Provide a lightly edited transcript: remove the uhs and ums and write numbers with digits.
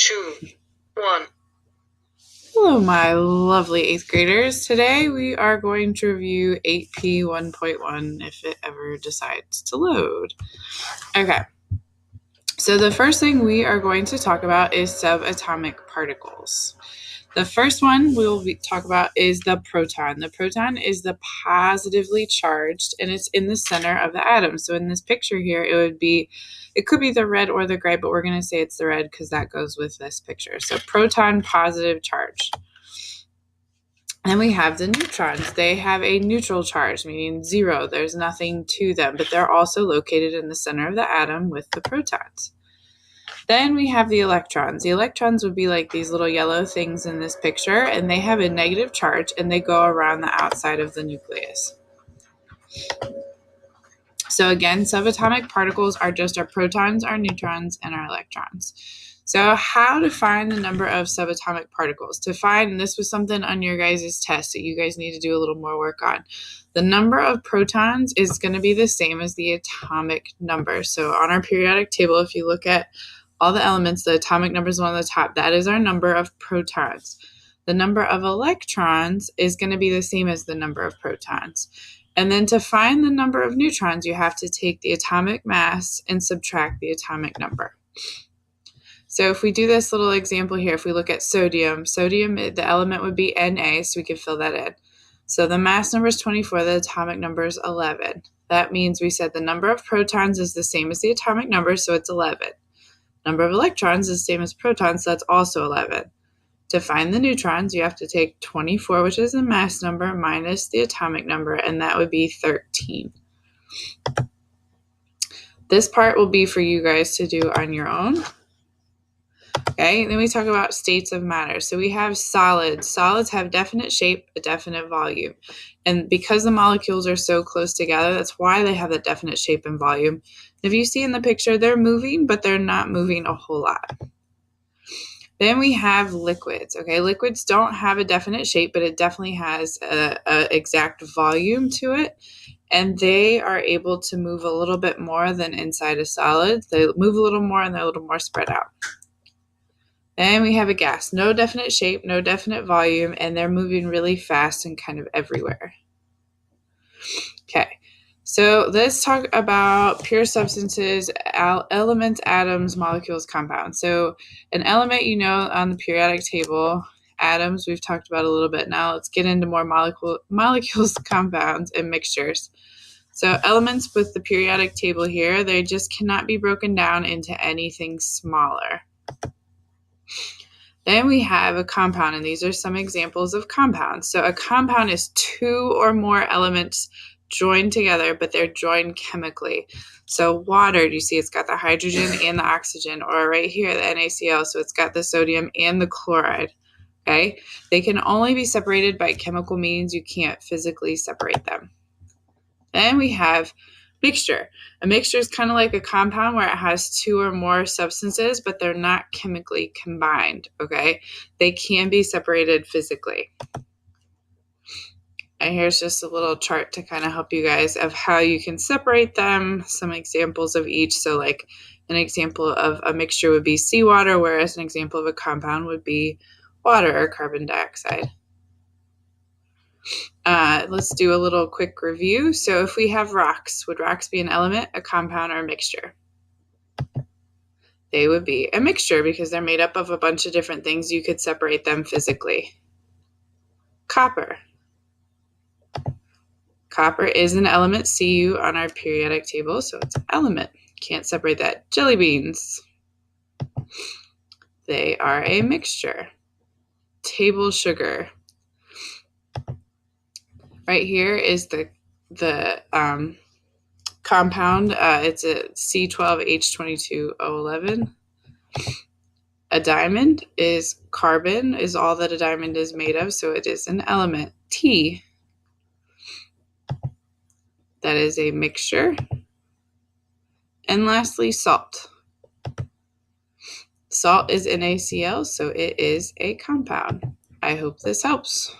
2, 1. Hello, my lovely 8th graders. Today we are going to review 8P1.1 if it ever decides to load. Okay, so the first thing we are going to talk about is subatomic particles. The first one we will talk about is the proton. The proton is the positively charged, and it's in the center of the atom. So in this picture here, it could be the red or the gray, but we're going to say it's the red because that goes with this picture. So proton, positive charge. Then we have the neutrons. They have a neutral charge, meaning 0. There's nothing to them, but they're also located in the center of the atom with the protons. Then we have the electrons. The electrons would be like these little yellow things in this picture, and they have a negative charge, and they go around the outside of the nucleus. So again, subatomic particles are just our protons, our neutrons, and our electrons. So how to find the number of subatomic particles? And this was something on your guys' test that you guys need to do a little more work on. The number of protons is going to be the same as the atomic number. So on our periodic table, if you look at all the elements, the atomic number is one on the top. That is our number of protons. The number of electrons is going to be the same as the number of protons. And then to find the number of neutrons, you have to take the atomic mass and subtract the atomic number. So if we do this little example here, if we look at sodium, the element would be Na, so we can fill that in. So the mass number is 24, the atomic number is 11. That means we said the number of protons is the same as the atomic number, so it's 11. Number of electrons is the same as protons, so that's also 11. To find the neutrons, you have to take 24, which is the mass number, minus the atomic number, and that would be 13. This part will be for you guys to do on your own. Okay, then we talk about states of matter. So we have solids. Solids have definite shape, a definite volume. And because the molecules are so close together, that's why they have that definite shape and volume. If you see in the picture, they're moving, but they're not moving a whole lot. Then we have liquids. Okay, liquids don't have a definite shape, but it definitely has a exact volume to it. And they are able to move a little bit more than inside a solid. They move a little more and they're a little more spread out. Then we have a gas. No definite shape, no definite volume, and they're moving really fast and kind of everywhere. Okay, so let's talk about pure substances, elements, atoms, molecules, compounds. So an element, on the periodic table, atoms, we've talked about a little bit. Now let's get into more molecules, compounds, and mixtures. So elements with the periodic table here, they just cannot be broken down into anything smaller. Then we have a compound, and these are some examples of compounds. So a compound is 2 or more elements joined together, but they're joined chemically. So water, do you see it's got the hydrogen and the oxygen, or right here, the NaCl, so it's got the sodium and the chloride. Okay, they can only be separated by chemical means. You can't physically separate them. Then we have mixture. A mixture is kind of like a compound where it has 2 or more substances, but they're not chemically combined, okay? They can be separated physically. And here's just a little chart to kind of help you guys of how you can separate them, some examples of each. So like an example of a mixture would be seawater, whereas an example of a compound would be water or carbon dioxide. Let's do a little quick review. So if we have rocks, would rocks be an element, a compound, or a mixture? They would be a mixture because they're made up of a bunch of different things. You could separate them physically. Copper. Copper is an element, Cu, on our periodic table, so it's an element. Can't separate that. Jelly beans. They are a mixture. Table sugar. Right here is the compound. It's a C12H22O11. A diamond is carbon, is all that a diamond is made of, so it is an element. Tea. That is a mixture. And lastly, salt. Salt is NaCl, so it is a compound. I hope this helps.